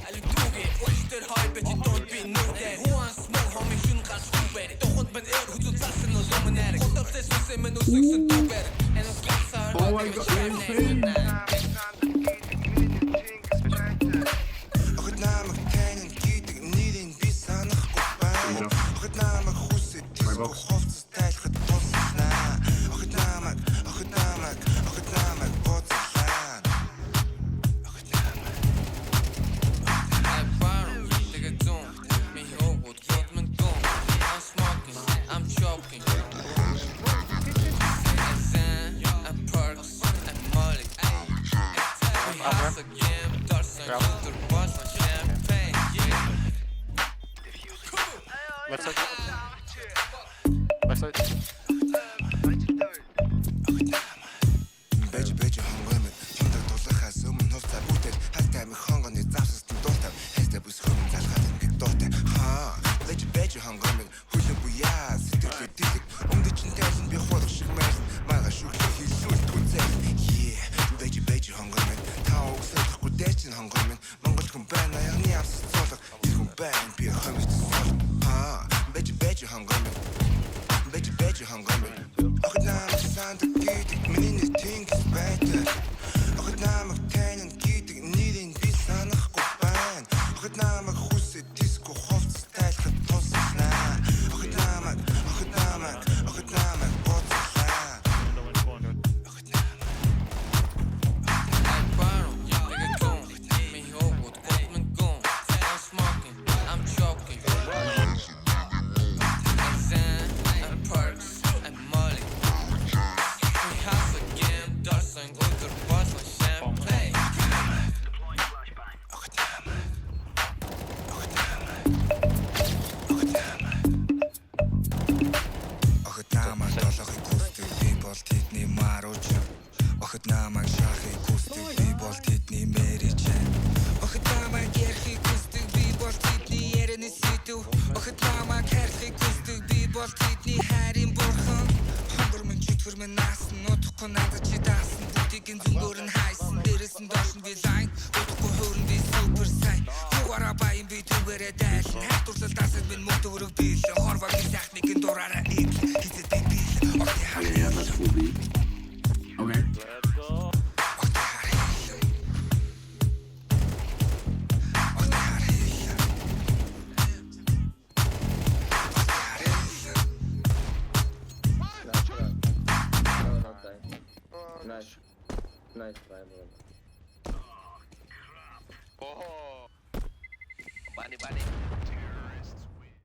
Алин түүгээ Өчтөр хай бэч don't be nuded Who wants more homie шүн гал стupid Туханд бэн эр хүзүү цасан нь лумнарик Хотовсэй сүсэй мэн үсгсэн дүүбэр And it's glassar Oh my god, Охид намайг танин гэдэг нэрийг би санахгүй байна Охид намайг хүсэж диско хувцас тайлахад тулснаа Охид намайг боцлаа Охид намайг I'm borrowing, take a zoom Me Hollywood, Goldman Gone I'm smoking, I'm choking I'm perks, I'm molly We house again, Darson, Luther, Boston, Champagne Left side. Left side. Бэж хонгоймэд хиндэг тулахаас өмнө хулцаа бүтэд хальтай амиг хонгоны завсастан дуутав хайстай бүс хөрөн залгаад ингээд дуутай бэж хонгоймэд хүлэн буяа сэтгэлээ дилэг өмдөж чин тайлан би хулах шиг маяг мага шүхлээ хилүүл түнцээ бэж хонгоймэд таа угсахгүй дэчин хонгоймэд монгол хүн байна яны авс цолог ир хүн байна би хомч цол бэж хонгоймэд бэж хонгоймэд охид намайг сандаг гэдэг миний нэг тэнгис байдаг охид намайг танин гэдэг нэрийг би санахгүй байна охид намайг хүсэж диско хувцас тайлахад тулснаа охид намайг боцлаа охид намайг I'm borrowing, take a zoom Me Hollywood, Goldman Gone I'm smoking, I'm choking I'm perks, I'm molly We house again, Darson, Luther, Boston, Champagne охид намайг долоохыг хүсдэг би бол тэдний марууч охид намайг шахахыг хүсдэг би бол тэдний мэрич охид намайг ярихыг хүсдэг би бол тэдний ярианы сэдв охид намайг хайрлахыг хүсдэг би бол тэдний хайрын бурхан хонгор минь чөтгөр минь наасан удахгүй надад чи даасан бүгдийг нь зүнгөөр нь хайсан дээрээс нь доош нь би лайн удахгүй хөөрн би супер сайн юугаараа баян би түгээрээ дайлан хайртурлал дасад минь мөнгө төгрөг бийлэн хорвогийн сайхныг дураараа ийг хизээ дэг бийлэн Yeah, that's cool beat. Okay. Let's go. Nice try, bro. Oh, bani.